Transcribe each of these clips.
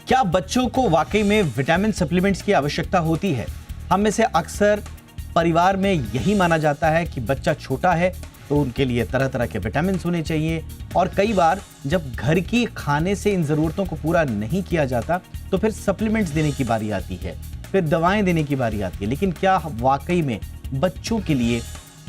क्या बच्चों को वाकई में विटामिन सप्लीमेंट्स की आवश्यकता होती है? हम में से अक्सर परिवार में यही माना जाता है कि बच्चा छोटा है तो उनके लिए तरह तरह के विटामिन होने चाहिए, और कई बार जब घर की खाने से इन जरूरतों को पूरा नहीं किया जाता तो फिर सप्लीमेंट्स देने की बारी आती है, फिर दवाएं देने की बारी आती है। लेकिन क्या वाकई में बच्चों के लिए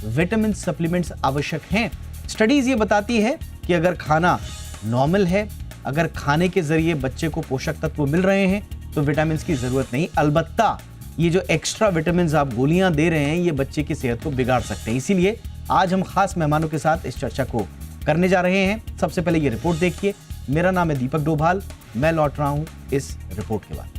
विटामिन सप्लीमेंट्स आवश्यक हैं? स्टडीज ये बताती है कि अगर खाना नॉर्मल है, अगर खाने के जरिए बच्चे को पोषक तत्व मिल रहे हैं तो विटामिन की जरूरत नहीं। अलबत्ता ये जो एक्स्ट्रा विटामिन आप गोलियां दे रहे हैं ये बच्चे की सेहत को बिगाड़ सकते हैं। इसीलिए आज हम खास मेहमानों के साथ इस चर्चा को करने जा रहे हैं। सबसे पहले ये रिपोर्ट देखिए। मेरा नाम है दीपक डोभाल, मैं लौट रहा हूं इस रिपोर्ट के बाद।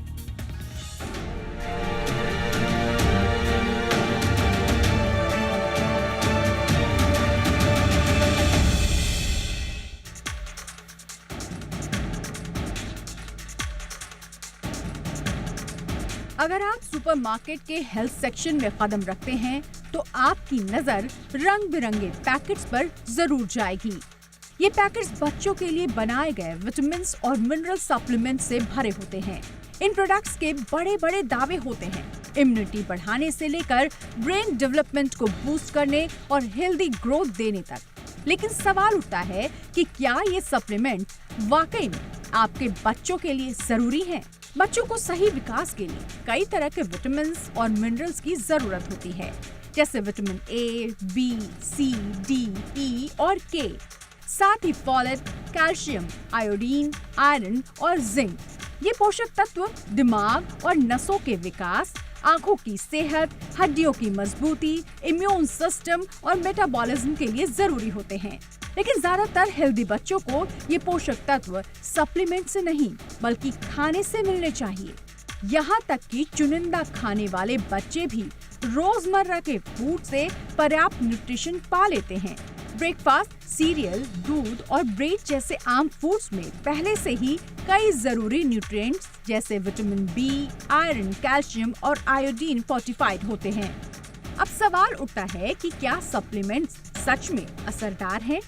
अगर आप सुपरमार्केट के हेल्थ सेक्शन में कदम रखते हैं तो आपकी नजर रंग बिरंगे पैकेट्स पर जरूर जाएगी। ये पैकेट्स बच्चों के लिए बनाए गए विटामिन्स और मिनरल सप्लीमेंट से भरे होते हैं। इन प्रोडक्ट्स के बड़े बड़े दावे होते हैं, इम्यूनिटी बढ़ाने से लेकर ब्रेन डेवलपमेंट को बूस्ट करने और हेल्दी ग्रोथ देने तक। लेकिन सवाल उठता है कि क्या ये सप्लीमेंट वाकई में आपके बच्चों के लिए जरूरी हैं? बच्चों को सही विकास के लिए कई तरह के विटामिन्स और मिनरल्स की जरूरत होती है, जैसे vitamin A, B, C, D, E और के। साथ ही फॉलेट, कैल्शियम, आयोडीन, आयरन और जिंक। ये पोषक तत्व दिमाग और नसों के विकास, आंखों की सेहत, हड्डियों की मजबूती, इम्यून सिस्टम और मेटाबॉलिज्म के लिए जरूरी होते हैं। लेकिन ज्यादातर हेल्दी बच्चों को ये पोषक तत्व सप्लीमेंट से नहीं बल्कि खाने से मिलने चाहिए। यहाँ तक कि चुनिंदा खाने वाले बच्चे भी रोजमर्रा के फूड से पर्याप्त न्यूट्रिशन पा लेते हैं। ब्रेकफास्ट, सीरियल, दूध और ब्रेड जैसे आम फूड्स में पहले से ही कई जरूरी न्यूट्रिएंट्स जैसे विटामिन बी, आयरन, कैल्शियम और आयोडीन फोर्टिफाइड होते हैं। अब सवाल उठता है कि क्या सप्लीमेंट्स सच में असरदार हैं?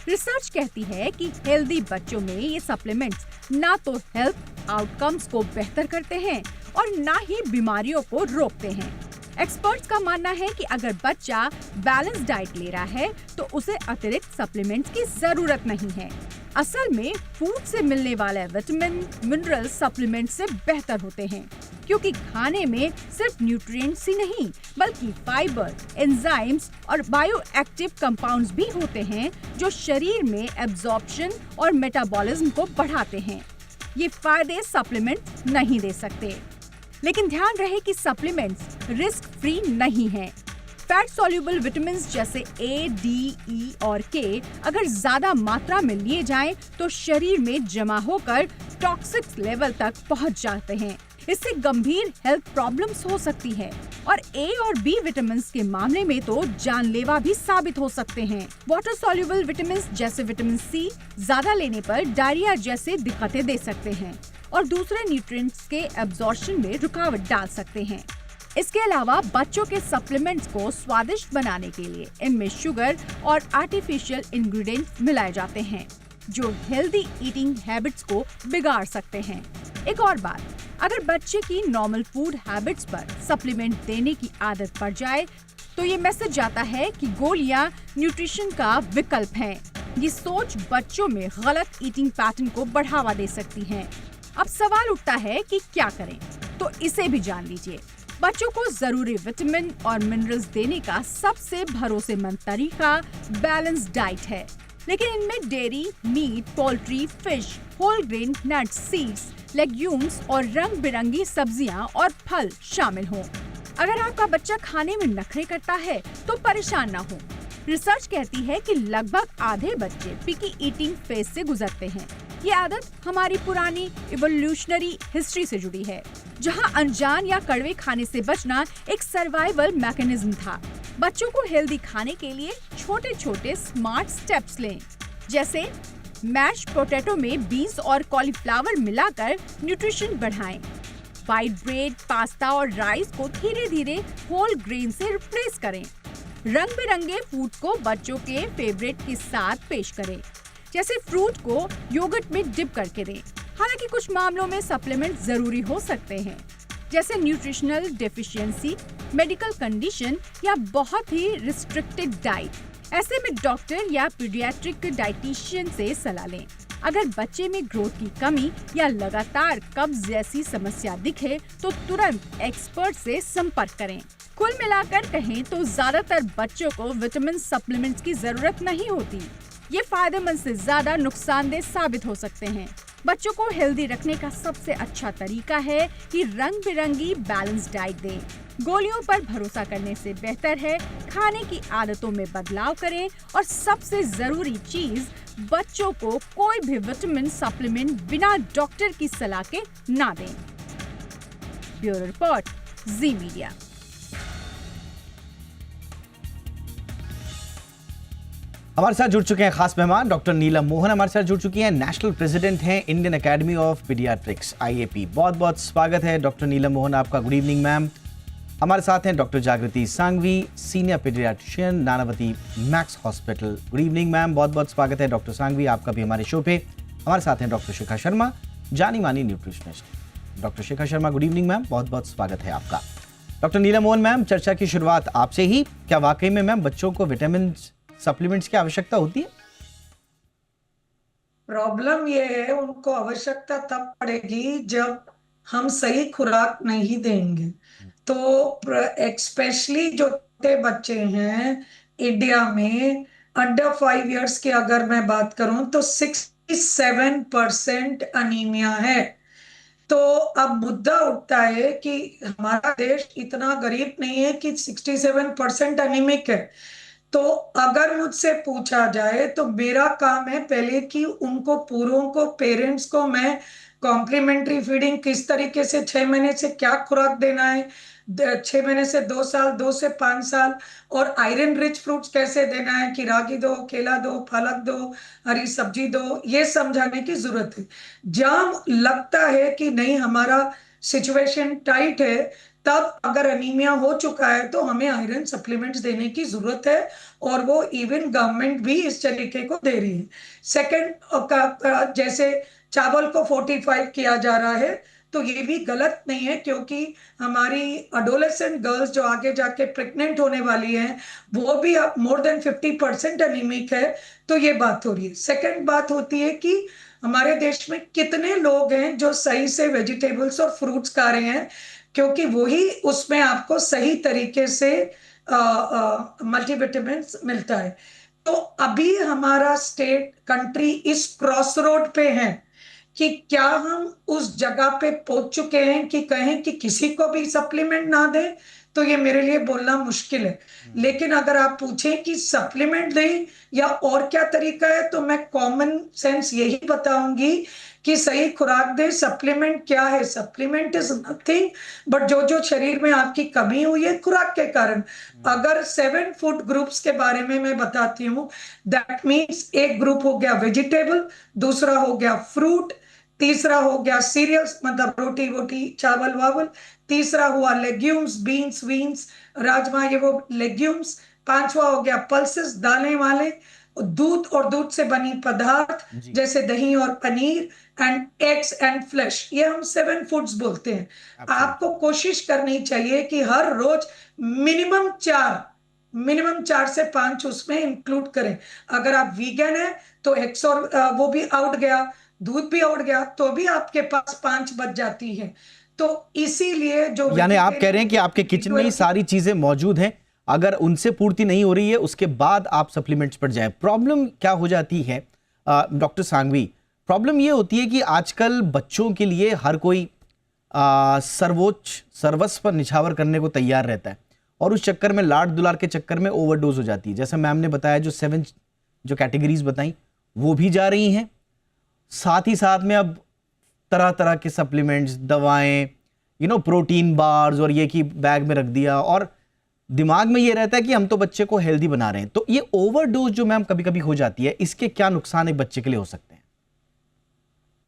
रिसर्च कहती है कि हेल्दी बच्चों में ये सप्लीमेंट्स ना तो हेल्थ आउटकम्स को बेहतर करते हैं और ना ही बीमारियों को रोकते हैं। एक्सपर्ट्स का मानना है कि अगर बच्चा बैलेंस डाइट ले रहा है तो उसे अतिरिक्त सप्लीमेंट्स की जरूरत नहीं है। असल में फूड से मिलने वाले विटामिन, मिनरल सप्लीमेंट से बेहतर होते हैं, क्योंकि खाने में सिर्फ न्यूट्रिएंट्स ही नहीं बल्कि फाइबर, एंजाइम्स और बायोएक्टिव कंपाउंड्स भी होते हैं जो शरीर में एब्जॉर्प्शन और मेटाबॉलिज्म को बढ़ाते हैं। ये फायदे सप्लीमेंट नहीं दे सकते। लेकिन ध्यान रहे कि सप्लीमेंट्स रिस्क फ्री नहीं हैं। फैट सॉल्युबल विटामिन्स जैसे ए, डी, ई और के अगर ज्यादा मात्रा में लिए जाएं तो शरीर में जमा होकर टॉक्सिक लेवल तक पहुंच जाते हैं। इससे गंभीर हेल्थ प्रॉब्लम्स हो सकती है और ए और बी विटामिन्स के मामले में तो जानलेवा भी साबित हो सकते हैं। वाटर सॉल्युबल विटामिन्स जैसे विटामिन सी ज्यादा लेने पर डायरिया जैसे दिक्कतें दे सकते हैं और दूसरे न्यूट्रिएंट्स के एब्जॉर्प्शन में रुकावट डाल सकते हैं। इसके अलावा बच्चों के सप्लीमेंट्स को स्वादिष्ट बनाने के लिए इनमें शुगर और आर्टिफिशियल इंग्रेडिएंट्स मिलाए जाते हैं जो हेल्दी ईटिंग हैबिट्स को बिगाड़ सकते हैं। एक और बात, अगर बच्चे की नॉर्मल फूड हैबिट्स पर सप्लीमेंट देने की आदत पड़ जाए तो ये मैसेज जाता है कि गोलियां न्यूट्रिशन का विकल्प हैं। ये सोच बच्चों में गलत ईटिंग पैटर्न को बढ़ावा दे सकती है। अब सवाल उठता है कि क्या करें, तो इसे भी जान लीजिए। बच्चों को जरूरी विटामिन और मिनरल्स देने का सबसे भरोसेमंद तरीका बैलेंस डाइट है, लेकिन इनमें dairy, meat, poultry, fish, whole grain, nuts, seeds, legumes और रंग बिरंगी सब्जियां और फल शामिल हों। अगर आपका बच्चा खाने में नखरे करता है तो परेशान ना हो। रिसर्च कहती है कि लगभग आधे बच्चे पिकी ईटिंग फेज से गुजरते हैं। ये आदत हमारी पुरानी इवोल्यूशनरी हिस्ट्री से जुड़ी है, जहां अनजान या कड़वे खाने से बचना एक सर्वाइवल मैकेनिज्म था। बच्चों को हेल्दी खाने के लिए छोटे छोटे स्मार्ट स्टेप्स लें, जैसे मैश पोटैटो में बीन्स और कॉलीफ्लावर मिलाकर न्यूट्रिशन बढ़ाएं। व्हाइट ब्रेड, पास्ता और राइस को धीरे धीरे होल ग्रेन से रिप्लेस करें। रंग बिरंगे फूड को बच्चों के फेवरेट के साथ पेश करें, जैसे फ्रूट को योगर्ट में डिप करके दें। हालांकि कुछ मामलों में सप्लीमेंट जरूरी हो सकते हैं, जैसे न्यूट्रिशनल डेफिशिएंसी, मेडिकल कंडीशन या बहुत ही रिस्ट्रिक्टेड डाइट। ऐसे में डॉक्टर या पीडियाट्रिक डाइटिशियन से सलाह लें। अगर बच्चे में ग्रोथ की कमी या लगातार कब्ज जैसी समस्या दिखे तो तुरंत एक्सपर्ट से संपर्क करें। कुल मिलाकर कहें तो ज्यादातर बच्चों को विटामिन सप्लीमेंट्स की जरूरत नहीं होती। ये फायदेमंद से ज्यादा नुकसानदेह साबित हो सकते हैं। बच्चों को हेल्दी रखने का सबसे अच्छा तरीका है कि रंग बिरंगी बैलेंस डाइट दें। गोलियों पर भरोसा करने से बेहतर है खाने की आदतों में बदलाव करें और सबसे जरूरी चीज, बच्चों को कोई भी विटामिन सप्लीमेंट बिना डॉक्टर की सलाह के ना दें। ब्यूरो रिपोर्ट, जी मीडिया। हमारे साथ जुड़ चुके हैं खास मेहमान डॉक्टर नीलम मोहन हमारे साथ जुड़ चुकी हैं, नेशनल प्रेसिडेंट हैं Indian academy of paediatrics IAP। बहुत बहुत स्वागत है डॉक्टर नीलम मोहन आपका। Good evening ma'am. हमारे साथ हैं doctor Jagriti Sanghvi, senior paediatrician, Nanavati Max hospital. Good evening ma'am, बहुत बहुत स्वागत है डॉक्टर सांघवी आपका भी हमारे शो पे। हमारे साथ हैं डॉक्टर शिखा शर्मा, जानी मानी nutritionist. Doctor Shikha Sharma, good evening ma'am, बहुत बहुत स्वागत है आपका। डॉक्टर नीलम मोहन मैम, चर्चा की शुरुआत आपसे ही। क्या वाकई में मैम बच्चों को विटामिन सप्लीमेंट्स की आवश्यकता होती है? प्रॉब्लम ये है, उनको आवश्यकता तब पड़ेगी जब हम सही खुराक नहीं देंगे। तो एक्सपेशली जो छोटे बच्चे हैं इंडिया में, अंडर 5 इयर्स की अगर मैं बात करूं तो 67% अनीमिया है। तो अब मुद्दा उठता है कि हमारा देश इतना गरीब नहीं है कि 67% अनीमिक है। तो अगर मुझसे पूछा जाए तो मेरा काम है पहले कि उनको पूरों को, पेरेंट्स को मैं कॉम्प्लीमेंट्री फीडिंग किस तरीके से 6 महीने से क्या खुराक देना है, 6 महीने से 2 साल, 2 से 5 साल, और आयरन रिच फ्रूट्स कैसे देना है कि रागी दो, केला दो, पालक दो, हरी सब्जी दो, ये समझाने की जरूरत है। जब लगता है कि नहीं हमारा सिचुएशन टाइट है, तब अगर अनीमिया हो चुका है तो हमें आयरन सप्लीमेंट्स देने की जरूरत है, और वो इवन गवर्नमेंट भी इस तरीके को दे रही है। सेकंड, जैसे चावल को 45 किया जा रहा है, तो ये भी गलत नहीं है, क्योंकि हमारी अडोलेसेंट गर्ल्स जो आगे जाके प्रेग्नेंट होने वाली हैं, वो भी अब मोर देन 50% अनीमिक है। तो ये बात हो रही है। सेकंड बात होती है कि हमारे देश में कितने लोग हैं जो सही से वेजिटेबल्स और फ्रूट्स खा रहे हैं, क्योंकि वही उसमें आपको सही तरीके से मल्टीविटामिन्स मिलता है। तो अभी हमारा स्टेट, कंट्री इस क्रॉस रोड पे है कि क्या हम उस जगह पे पहुंच चुके हैं कि कहें कि किसी को भी सप्लीमेंट ना दें, तो ये मेरे लिए बोलना मुश्किल है। लेकिन अगर आप पूछें कि सप्लीमेंट दें या और क्या तरीका है, तो मैं कॉमन सेंस यही बताऊंगी कि सही खुराक दे। सप्लीमेंट क्या है? सप्लीमेंट इज नथिंग बट जो शरीर में आपकी कमी हुई है खुराक के कारण। अगर 7 फूड ग्रुप्स के बारे में मैं बताती हूँ, दैट मीन्स एक ग्रुप हो गया वेजिटेबल, दूसरा हो गया फ्रूट, तीसरा हो गया सीरियल्स मतलब रोटी वोटी चावल वावल, तीसरा हुआ लेग्यूम्स, बीन्स वीन्स, राजमा, ये वो लेग्यूम्स, पांचवा हो गया पल्सेस, दालें वाले, दूध और दूध से बनी पदार्थ जैसे दही और paneer, and eggs and flash. ये हम 7 फूड्स बोलते हैं। आपको कोशिश करनी चाहिए कि हर रोज मिनिमम 4 से 5 उसमें इंक्लूड करें। अगर आप वीगन है तो एग्स और वो भी आउट गया, दूध भी आउट गया, तो भी आपके पास 5 बच जाती हैं। तो इसीलिए जो, यानी आप कह रहे हैं कि आपके किचन में ही सारी चीजें मौजूद हैं, अगर उनसे पूर्ति नहीं हो रही है उसके बाद आप सप्लीमेंट्स पर जाएं। प्रॉब्लम क्या हो जाती है डॉक्टर सांघवी? प्रॉब्लम ये होती है कि आजकल बच्चों के लिए हर कोई सर्वस्व पर निछावर करने को तैयार रहता है, और उस चक्कर में, लाड दुलार के चक्कर में ओवरडोज हो जाती है। जैसे मैम ने बताया, जो 7 जो कैटेगरीज बताई वो भी जा रही हैं, साथ ही साथ में अब तरह तरह के सप्लीमेंट्स, दवाएं, प्रोटीन बार्स, और ये कि बैग में रख दिया, और दिमाग में ये रहता है कि हम तो बच्चे को हेल्दी बना रहे हैं। तो ये ओवरडोज जो मैम कभी कभी हो जाती है, इसके क्या नुकसान एक बच्चे के लिए हो सकते हैं?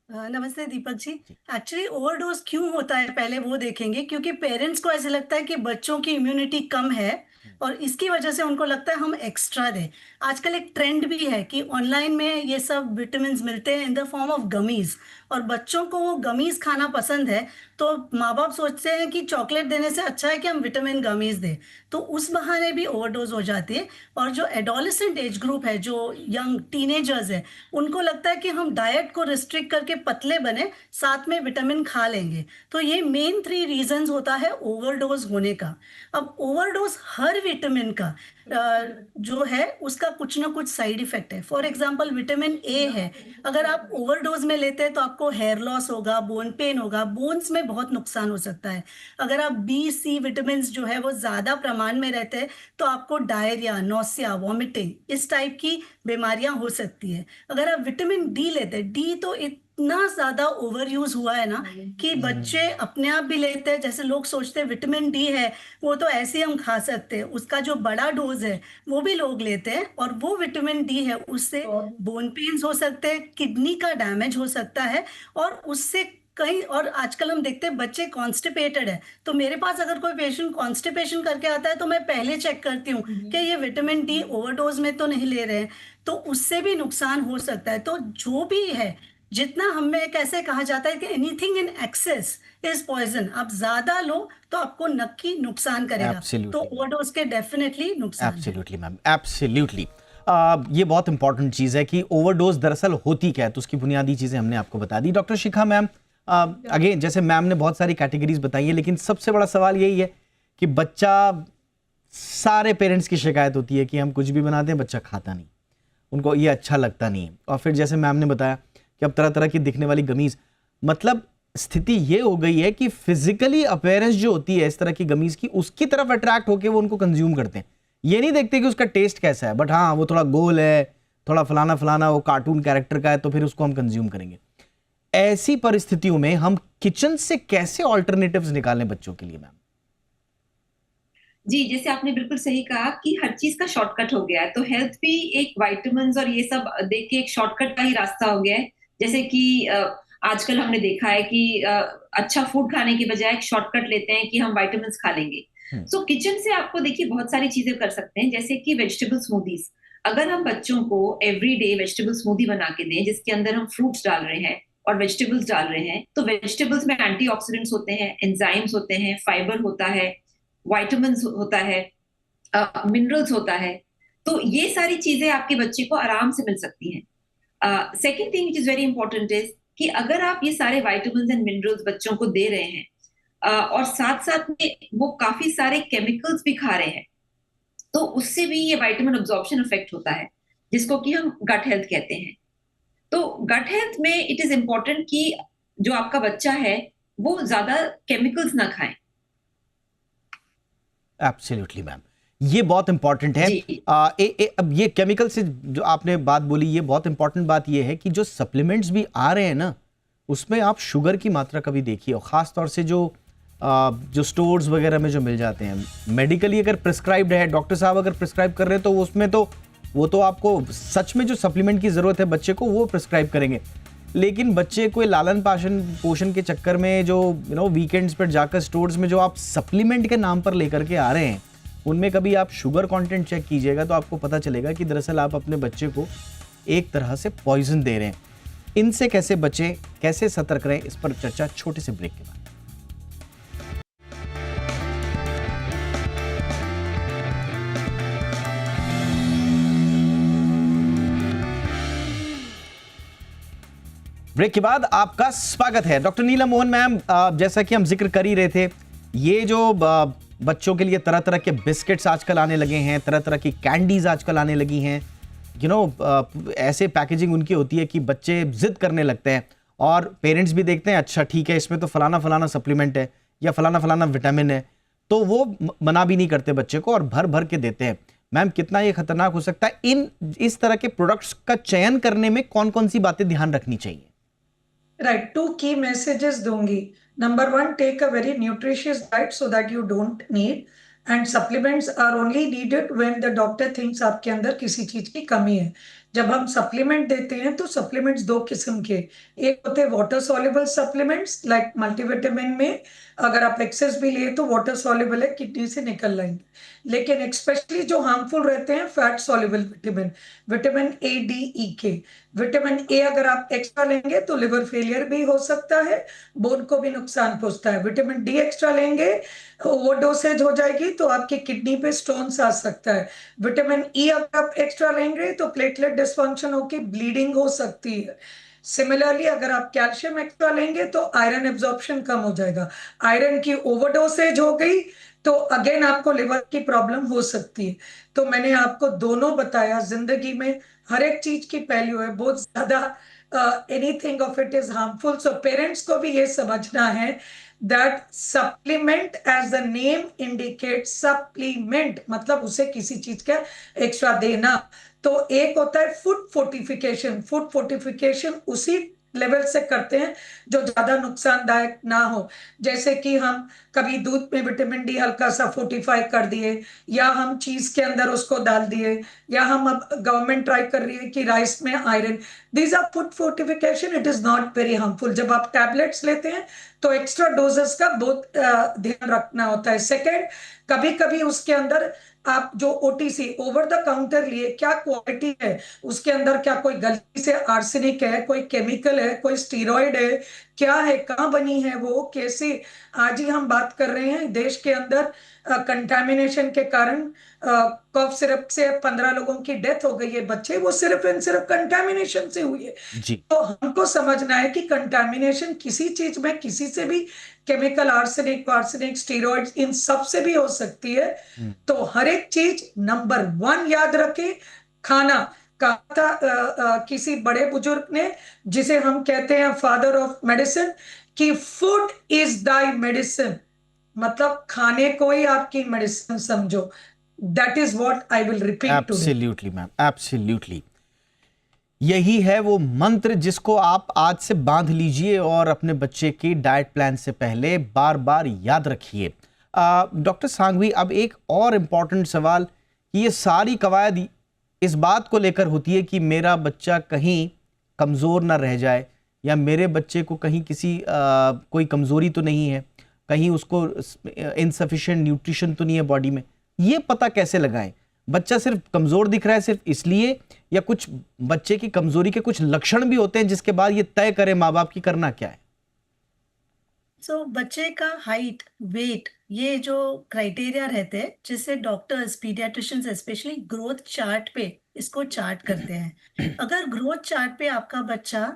नमस्ते दीपक जी। एक्चुअली ओवरडोज क्यों होता है पहले वो देखेंगे, क्योंकि पेरेंट्स को ऐसे लगता है कि बच्चों की इम्यूनिटी कम है और इसकी वजह से उनको लगता है हम एक्स्ट्रा दें। आजकल एक ट्रेंड भी है कि ऑनलाइन में ये सब विटामिन मिलते हैं in the form of gummies, और बच्चों को वो गमीज खाना पसंद है, तो माँ बाप सोचते हैं कि चॉकलेट देने से अच्छा है कि हम विटामिन गमीज दें, तो उस बहाने भी ओवरडोज हो जाती है। और जो एडोलेसेंट एज ग्रुप है, जो यंग टीनेजर्स है, उनको लगता है कि हम डाइट को रिस्ट्रिक्ट करके पतले बने, साथ में विटामिन खा लेंगे। तो ये मेन 3 रीजंस होता है ओवरडोज होने का। अब ओवरडोज हर विटामिन का जो है उसका कुछ ना कुछ साइड इफेक्ट है। फॉर एग्जांपल विटामिन ए है, अगर आप ओवरडोज में लेते हैं तो आपको हेयर लॉस होगा, बोन पेन होगा, बोन्स में बहुत नुकसान हो सकता है। अगर आप बी सी विटामिन जो है वो ज़्यादा प्रमाण में रहते हैं तो आपको डायरिया, नौसिया, वॉमिटिंग, इस टाइप की बीमारियां हो सकती है। अगर आप विटामिन डी लेते हैं, डी तो इतना ज़्यादा ओवर यूज हुआ है ना कि बच्चे अपने आप भी लेते हैं। जैसे लोग सोचते हैं विटामिन डी है वो तो ऐसे हम खा सकते हैं, उसका जो बड़ा डोज है वो भी लोग लेते हैं, और वो विटामिन डी है उससे बोन पेन्स हो सकते हैं, किडनी का डैमेज हो सकता है, और उससे कई, और आजकल हम देखते हैं बच्चे कॉन्स्टिपेटेड है, तो मेरे पास अगर कोई पेशेंट कॉन्स्टिपेशन करके आता है तो मैं पहले चेक करती हूँ कि ये विटामिन डी ओवरडोज में तो नहीं ले रहे हैं, तो उससे भी नुकसान हो सकता है। तो जो भी है, जितना हमें कैसे कहा जाता है कि anything in excess is poison, आप ज्यादा लो तो आपको नक्की नुकसान करेगा। Absolutely. तो ओवरडोज के डेफिनेटली नुकसान है। Absolutely ma'am, absolutely. ये बहुत इंपॉर्टेंट चीज है कि ओवरडोज दरअसल होती क्या है, तो उसकी बुनियादी चीजें हमने आपको बता दी। डॉक्टर शिखा मैम, अगेन जैसे मैम ने बहुत सारी कैटेगरीज बताई है, लेकिन सबसे बड़ा सवाल यही है कि बच्चा, सारे पेरेंट्स की शिकायत होती है कि हम कुछ भी बनाते हैं बच्चा खाता नहीं, उनको ये अच्छा लगता नहीं। और फिर जैसे मैम ने बताया कि अब तरह तरह की दिखने वाली गमीज, मतलब स्थिति ये हो गई है कि फिजिकली अपीयरेंस जो होती है इस तरह की गमीज की, उसकी तरफ अट्रैक्ट होकर वो उनको कंज्यूम करते हैं। ये नहीं देखते कि उसका टेस्ट कैसा है, बट हाँ वो थोड़ा गोल है, थोड़ा फलाना फलाना, वो कार्टून कैरेक्टर का है, तो फिर उसको हम कंज्यूम करेंगे। ऐसी परिस्थितियों में हम किचन से कैसे ऑल्टरनेटिव्स निकालें बच्चों के लिए मैम? जी, जैसे आपने बिल्कुल सही कहा कि हर चीज का शॉर्टकट हो गया है, तो हेल्थ भी एक विटामिन्स और ये सब देख के एक शॉर्टकट का ही रास्ता हो गया है। जैसे कि आजकल हमने देखा है कि अच्छा फूड खाने की बजाय एक शॉर्टकट लेते हैं कि हम विटामिन्स खा लेंगे। सो किचन से आपको देखिए बहुत सारी चीजें कर सकते हैं, जैसे कि वेजिटेबल स्मूदीज। अगर हम बच्चों को एवरीडे वेजिटेबल स्मूदी बना के दें जिसके अंदर हम फ्रूट्स डाल रहे हैं और वेजिटेबल्स डाल रहे हैं, तो वेजिटेबल्स में एंटीऑक्सीडेंट्स होते हैं, एंजाइम्स होते हैं, फाइबर होता है, विटामिन्स होता है, मिनरल्स होता है। तो ये सारी चीजें आपके बच्चे को आराम से मिल सकती हैं। Second thing which is very important is कि अगर आप ये सारे विटामिन्स एंड मिनरल्स बच्चों को दे रहे हैं और साथ साथ में वो काफी सारे केमिकल्स भी खा रहे हैं, तो उससे भी ये विटामिन अब्जॉर्प्शन इफेक्ट होता है, जिसको कि हम गट हेल्थ कहते हैं। तो गट हेल्थ में इट इज इंपॉर्टेंट कि जो आपका बच्चा है वो ज्यादा केमिकल्स ना खाएं। एब्सोल्युटली मैम, ये बहुत इंपॉर्टेंट है। अब ये केमिकल से जो आपने बात बोली, ये बहुत इंपॉर्टेंट बात ये है कि जो सप्लीमेंट्स भी आ रहे हैं ना, उसमें आप शुगर की मात्रा कभी देखिए, और ख़ास तौर से जो स्टोर्स वगैरह में जो मिल जाते हैं, मेडिकली अगर प्रिस्क्राइब्ड है, डॉक्टर साहब अगर प्रिस्क्राइब कर रहे हैं, तो उसमें तो वो तो आपको सच में जो सप्लीमेंट की ज़रूरत है बच्चे को वो प्रिस्क्राइब करेंगे। लेकिन बच्चे कोई लालन पोषण के चक्कर में जो वीकेंड्स पर जाकर स्टोर्स में जो आप सप्लीमेंट के नाम पर लेकर के आ रहे हैं, उनमें कभी आप शुगर कंटेंट चेक कीजिएगा तो आपको पता चलेगा कि दरअसल आप अपने बच्चे को एक तरह से पॉइजन दे रहे हैं। इनसे कैसे बचें, कैसे सतर्क रहें, इस पर चर्चा छोटे से ब्रेक के बाद। ब्रेक के बाद आपका स्वागत है। डॉक्टर नीलम मोहन मैम, जैसा कि हम जिक्र कर ही रहे थे, ये जो बच्चों के लिए तरह तरह के बिस्किट्स आजकल आने लगे हैं, तरह तरह की कैंडीज आजकल आने लगी हैं, ऐसे पैकेजिंग उनकी होती है कि बच्चे जिद करने लगते हैं और पेरेंट्स भी देखते हैं, अच्छा ठीक है इसमें तो फलाना फलाना सप्लीमेंट है या फलाना फलाना विटामिन है, तो वो मना भी नहीं करते बच्चे को और भर भर के देते हैं। मैम, कितना ये खतरनाक हो सकता है? इस तरह के प्रोडक्ट्स का चयन करने में कौन कौन सी बातें ध्यान रखनी चाहिए? Right, 2 key messages दूंगी. Number 1, take a very nutritious diet so that you don't need, and supplements are only needed when the doctor thinks आपके अंदर किसी चीज की कमी है. जब हम सप्लीमेंट देते हैं तो सप्लीमेंट्स दो किस्म के, एक होते हैं water soluble supplements like multivitamin में अगर आप एक्सेस भी लिए तो वाटर सॉल्युबल है, किडनी से निकल जाएंगे, लेकिन एक्सपेशली जो हार्मफुल रहते हैं fat soluble vitamin, vitamin A D E K. Vitamin ए अगर आप एक्स्ट्रा लेंगे तो लिवर फेलियर भी हो सकता है, बोन को भी नुकसान पहुंचता है। विटामिन डी एक्स्ट्रा लेंगे ओवर डोसेज हो जाएगी तो आपकी किडनी पे स्टोन्स आ सकता है। विटामिन ई अगर आप एक्स्ट्रा लेंगे तो प्लेटलेट डिसफंक्शन होकर ब्लीडिंग हो सकती है। सिमिलरली अगर आप कैल्शियम एक्स्ट्रा लेंगे तो आयरन एब्जॉर्प्शन कम हो जाएगा। आयरन की ओवरडोसेज हो गई तो अगेन आपको लिवर की प्रॉब्लम हो सकती है। तो मैंने आपको दोनों बताया, जिंदगी में हर एक चीज की पहलू है, बहुत ज्यादा anything of it is harmful. So parents को भी ये समझना है that supplement as the name indicate, supplement मतलब उसे किसी चीज का एक्स्ट्रा देना। तो एक होता है फूड फोर्टिफिकेशन, फूड फोर्टिफिकेशन उसी लेवल से करते हैं जो ज्यादा नुकसानदायक ना हो, जैसे कि हम कभी दूध में विटामिन डी हल्का सा फोर्टिफाई कर दिए, या हम चीज के अंदर उसको डाल दिए, या हम अब गवर्नमेंट ट्राई कर रही है कि राइस में iron, these are food fortification, it is not very harmful. जब आप टैबलेट्स लेते हैं तो एक्स्ट्रा डोजेस का बहुत ध्यान रखना होता है। सेकेंड, कभी कभी उसके अंदर आप जो ओटीसी ओवर द काउंटर लिए, क्या क्वालिटी है उसके अंदर, क्या कोई गलती से आर्सेनिक है, कोई केमिकल है, कोई स्टीरॉयड है, क्या है, कहाँ बनी है वो, कैसे। आज ही हम बात कर रहे हैं देश के अंदर कंटामिनेशन के कारण कफ सिरप से 15 लोगों की डेथ हो गई है, बच्चे, वो सिर्फ एंड सिर्फ कंटामिनेशन से हुई है। जी। तो हमको समझना है कि कंटामिनेशन किसी चीज में किसी से भी, केमिकल, आर्सेनिक, स्टीरॉइड्स, इन सब से भी हो सकती है। तो हर एक चीज नंबर 1 याद रखें, खाना। कहा था किसी बड़े बुजुर्ग ने, जिसे हम कहते हैं फादर ऑफ मेडिसिन, कि फूड इज दाई मेडिसिन, मतलब खाने को ही आपकी मेडिसिन समझो। That is what I will repeat today. Absolutely ma'am, absolutely. यही है वो मंत्र जिसको आप आज से बांध लीजिए और अपने बच्चे की डाइट प्लान से पहले बार बार याद रखिए। डॉक्टर सांघवी, अब एक और इम्पॉर्टेंट सवाल, कि ये सारी कवायद इस बात को लेकर होती है कि मेरा बच्चा कहीं कमज़ोर ना रह जाए, या मेरे बच्चे को कहीं कोई कमज़ोरी तो नहीं है, कहीं उसको इनसफिशिएंट न्यूट्रिशन तो नहीं है बॉडी में। ये पता कैसे लगाएं? बच्चा सिर्फ कमज़ोर दिख रहा है सिर्फ इसलिए, या कुछ बच्चे की कमज़ोरी के कुछ लक्षण भी होते हैं जिसके बाद ये तय करें माँ बाप की करना क्या है? बच्चे का हाइट, वेट, ये जो क्राइटेरिया रहते हैं जिससे doctors, paediatricians specially growth chart पे इसको चार्ट करते हैं। अगर ग्रोथ चार्ट पे आपका बच्चा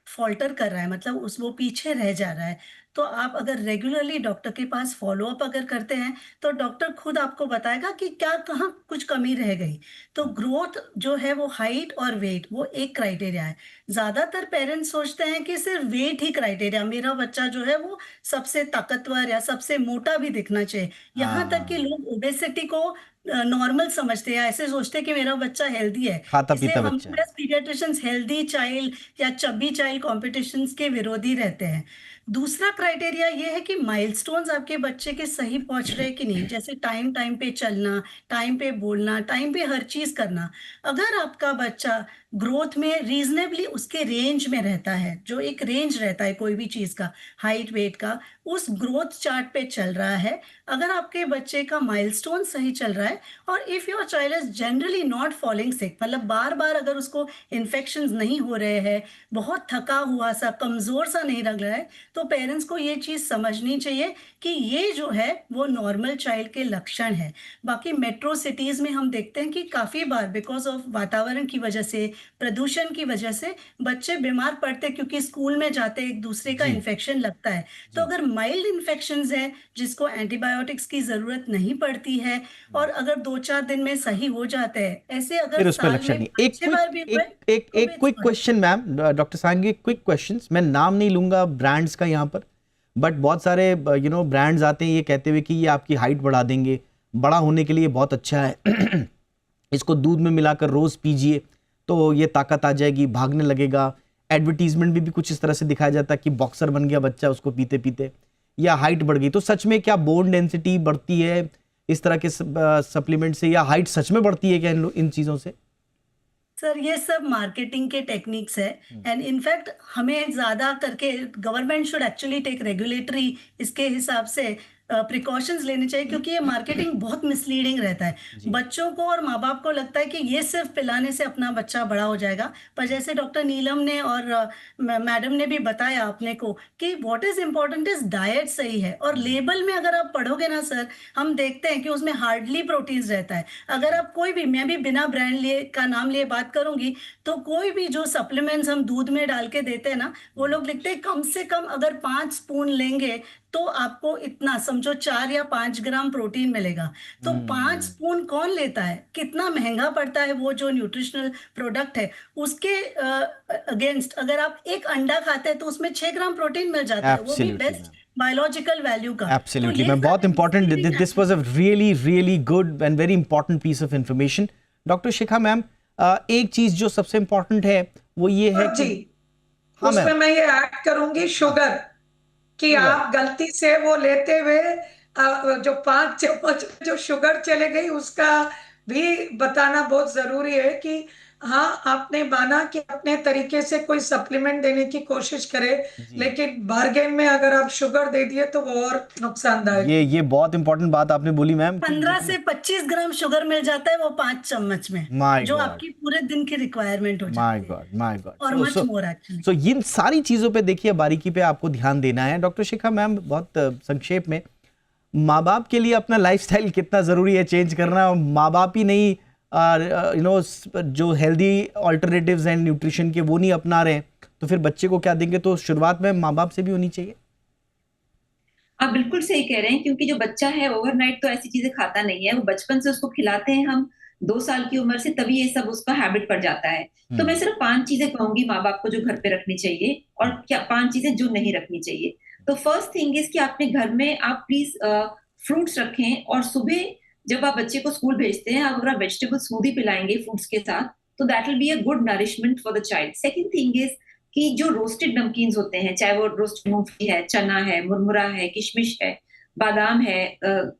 फॉल्टर कर रहा है, मतलब वो पीछे रह जा रहा है, तो आप अगर रेगुलरली डॉक्टर के पास फॉलो अप अगर करते हैं तो डॉक्टर खुद आपको बताएगा कि क्या कहाँ कुछ कमी रह गई। तो ग्रोथ जो है वो हाइट और वेट, वो एक क्राइटेरिया है। ज्यादातर पेरेंट्स सोचते हैं कि सिर्फ वेट ही क्राइटेरिया, मेरा बच्चा जो है वो सबसे ताकतवर या सबसे मोटा भी दिखना चाहिए। यहाँ तक कि लोग ओबेसिटी को नॉर्मल समझते हैं, ऐसे सोचते हैं कि मेरा बच्चा हेल्दी है। खाता इसलिए पीता हम बच्चा है। पीडियाट्रिशियंस हेल्दी चाइल्ड या चब्बी चाइल्ड कॉम्पिटिशन्स के विरोधी रहते हैं। दूसरा क्राइटेरिया ये है कि माइलस्टोन्स आपके बच्चे के सही पहुंच रहे कि नहीं, जैसे टाइम टाइम पे चलना, टाइम पे बोलना, टाइम पे हर चीज करना। अगर आपका बच्चा ग्रोथ में रीजनेबली उसके रेंज में रहता है, जो एक रेंज रहता है कोई भी चीज का, हाइट वेट का, उस ग्रोथ चार्ट पे चल रहा है, अगर आपके बच्चे का माइलस्टोन सही चल रहा है, और if your child is generally not falling sick, मतलब बार बार अगर उसको इन्फेक्शंस नहीं हो रहे हैं, बहुत थका हुआ सा, कमजोर सा नहीं लग रहा है, तो पेरेंट्स को ये चीज समझनी चाहिए कि ये जो है वो नॉर्मल चाइल्ड के लक्षण है। बाकी मेट्रो सिटीज में हम देखते हैं कि काफी बार बिकॉज ऑफ वातावरण की वजह से, प्रदूषण की वजह से बच्चे बीमार पड़ते, क्योंकि स्कूल में जाते एक दूसरे का इन्फेक्शन लगता है। तो अगर माइल्ड इन्फेक्शंस है जिसको एंटीबायोटिक्स की जरूरत नहीं पड़ती है, और अगर 2-4 दिन में सही हो जाते हैं, ऐसे अगर फिर उसका साल लक्षण में नहीं। 5-6 बार भी हुए, एक quick question ma'am, doctor Sanghvi, quick question, मैं नाम नहीं लूंगा ब्रांड्स का यहाँ पर, बट बहुत सारे ब्रांड्स आते हैं ये कहते हुए कि ये आपकी हाइट बढ़ा देंगे, बड़ा होने के लिए बहुत अच्छा है, इसको दूध में मिलाकर रोज पीजिए तो ये ताकत आ जाएगी, भागने लगेगा। एडवर्टीजमेंट में भी कुछ इस तरह से दिखाया जाता है कि बॉक्सर बन गया बच्चा उसको पीते पीते, या हाइट बढ़ गई। तो सच में क्या बोन डेंसिटी बढ़ती है इस तरह के सप्लीमेंट से, या हाइट सच में बढ़ती है क्या इन चीजों से? सर ये सब मार्केटिंग के टेक्निक्स है एंड इनफैक्ट हमें ज्यादा करके government should actually take regulatory इसके हिसाब से प्रिकॉशंस लेने चाहिए, क्योंकि ये मार्केटिंग बहुत मिसलीडिंग रहता है। बच्चों को और माँ बाप को लगता है कि ये सिर्फ पिलाने से अपना बच्चा बड़ा हो जाएगा, पर जैसे डॉक्टर नीलम ने और मैडम ने भी बताया अपने को कि what is important is diet सही है। और लेबल में अगर आप पढ़ोगे ना सर, हम देखते हैं कि उसमें हार्डली प्रोटीन्स रहता है। अगर आप कोई भी, मैं भी बिना ब्रांड लिए का नाम लिए बात करूंगी, तो कोई भी जो सप्लीमेंट्स हम दूध में डाल के देते हैं ना, वो लोग लिखते हैं कम से कम अगर 5 स्पून लेंगे तो आपको इतना समझो 4 या 5 ग्राम प्रोटीन मिलेगा। तो 5 स्पून कौन लेता है, कितना महंगा पड़ता है वो जो न्यूट्रिशनल प्रोडक्ट है उसके अगेंस्ट अगर आप एक अंडा खाते हैं तो उसमें 6 ग्राम प्रोटीन मिल जाता है, वो भी बेस्ट बायोलॉजिकल वैल्यू का। एब्सोल्युटली मैम, बहुत important, this was a really really good and very important piece of information. Doctor Shikha ma'am, एक चीज जो सबसे इंपॉर्टेंट है वो ये है जी, उसमें मैं ये ऐड करूंगी शुगर कि आप गलती से वो लेते हुए जो 5 चम्मच जो शुगर चले गई उसका भी बताना बहुत जरूरी है कि हाँ, आपने माना कि अपने तरीके से कोई सप्लीमेंट देने की कोशिश करे, लेकिन बार्गेन में अगर आप शुगर दे दिए तो वो और नुकसानदायक। ये बहुत इंपॉर्टेंट बात आपने बोली मैम। 15 से 25 ग्राम शुगर मिल जाता है वो 5 चम्मच में, जो आपकी पूरे दिन की रिक्वायरमेंट हो जाती है। माय गॉड और मच मोर एक्चुअली। सो इन सारी चीजों पे देखिए, बारीकी पे आपको ध्यान देना है। डॉक्टर शिखा मैम, बहुत संक्षेप में, माँ बाप के लिए अपना लाइफस्टाइल कितना जरूरी है चेंज करना। माँ बाप ही नहीं जो हेल्दी ऑल्टरनेटिव्स एंड न्यूट्रिशन के वो नहीं अपना रहे हैं, तो फिर बच्चे को क्या देंगे? तो शुरुआत में माँ बाप से भी होनी चाहिए। आप बिल्कुल सही कह रहे हैं, क्योंकि जो बच्चा है ओवरनाइट तो ऐसी चीजें खाता नहीं है। वो बचपन से उसको खिलाते हैं हम 2 साल की उम्र से, तभी ये सब उसका हैबिट पड़ जाता है। तो मैं सिर्फ 5 चीजें कहूंगी माँ बाप को जो घर पे रखनी चाहिए, और क्या 5 चीजें जो नहीं रखनी चाहिए। तो फर्स्ट थिंग इज कि अपने घर में आप प्लीज फ्रूट्स रखें, और सुबह जब आप बच्चे को स्कूल भेजते हैं, अगर आप वेजिटेबल स्मूदी पिलाएंगे फ्रूट्स के साथ, तो that will be a good nourishment for the child. Second thing is कि जो रोस्टेड नमकीन्स होते हैं, चाहे वो रोस्टेड मूंगफली है, चना है, मुरमुरा है, किशमिश है, बादाम है,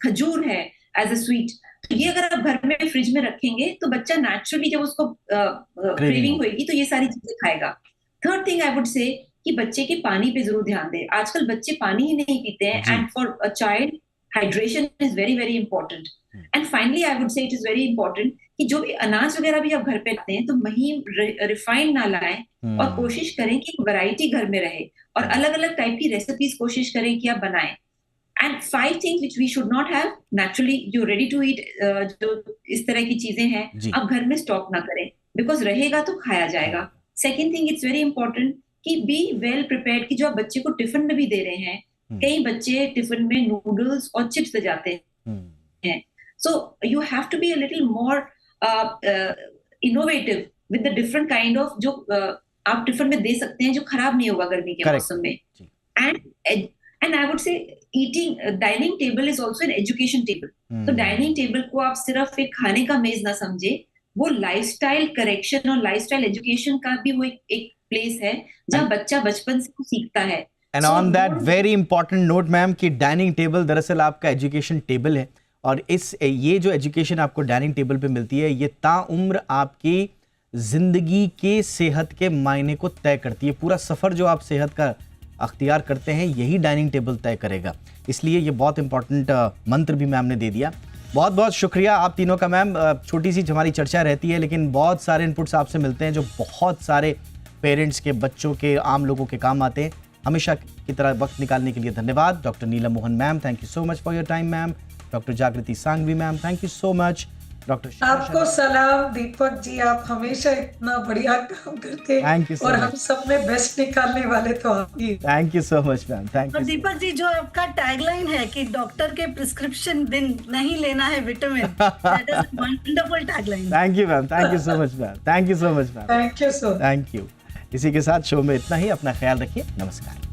खजूर है एज अ स्वीट, तो ये अगर आप घर में फ्रिज में रखेंगे तो बच्चा नेचुरली जब उसको क्रेविंग होगी तो ये सारी चीजें खाएगा। Third thing I would say कि बच्चे के पानी पे जरूर ध्यान दें। आजकल बच्चे पानी ही नहीं पीते हैं, and for a child hydration is very very important. And finally I would say it is very important कि जो भी अनाज वगैरह भी आप घर पे लाते हैं तो महीन रिफाइंड ना लाएं, और कोशिश करें कि वैरायटी घर में रहे, और अलग अलग टाइप की रेसिपीज कोशिश करें कि आप बनाएं। And 5 things which we should not have naturally, जो रेडी टू ईट जो इस तरह की चीजें हैं आप घर में स्टॉक ना करें, बिकॉज रहेगा तो खाया जाएगा। Second thing it's very important कि बी वेल प्रिपेयर्ड, कि जो आप बच्चे को टिफिन में भी दे रहे हैं, कई बच्चे टिफिन में नूडल्स और चिप्स ले जाते हैं। So you have to be a little more innovative with the different kind of जो आप टिफिन में दे सकते हैं जो खराब नहीं होगा गर्मी के मौसम में। And I would say eating dining table is also an education table. तो डाइनिंग टेबल को आप सिर्फ एक खाने का मेज ना समझे, वो लाइफस्टाइल करेक्शन और लाइफस्टाइल एजुकेशन का भी वो एक प्लेस है जहाँ बच्चा बचपन से सीखता है। And on that very important note ma'am, कि डाइनिंग टेबल दरअसल आपका एजुकेशन टेबल है, और ये जो एजुकेशन आपको डाइनिंग टेबल पे मिलती है, ये ताउम्र आपकी जिंदगी के सेहत के मायने को तय करती है। पूरा सफर जो आप सेहत का अख्तियार करते हैं, यही डाइनिंग टेबल तय करेगा। इसलिए ये बहुत इंपॉर्टेंट मंत्र भी मैम ने दे दिया। बहुत बहुत शुक्रिया आप तीनों का मैम। छोटी सी हमारी चर्चा रहती है, लेकिन बहुत सारे इनपुट्स आपसे मिलते हैं जो बहुत सारे पेरेंट्स के, बच्चों के, आम लोगों के काम आते हैं। हमेशा की तरह वक्त निकालने के लिए धन्यवाद। Doctor Neelam Mohan ma'am, thank you so much for your time ma'am. Doctor Jagriti Sanghvi ma'am, thank you so much. Doctor आपको सलाम दीपक जी, आप हमेशा इतना बढ़िया काम करते हैं, और हम सब में बेस्ट निकालने वाले तो आप ही। Thank you so much ma'am, thank you. Deepak ji, जो आपका टैगलाइन है कि डॉक्टर के प्रिस्क्रिप्शन बिन नहीं लेना है vitamin, that is wonderful tagline. Thank you ma'am, thank you so much ma'am, thank you so much ma'am, thank you so. Thank you. इसी के साथ शो में इतना ही। अपना ख्याल रखिए, नमस्कार।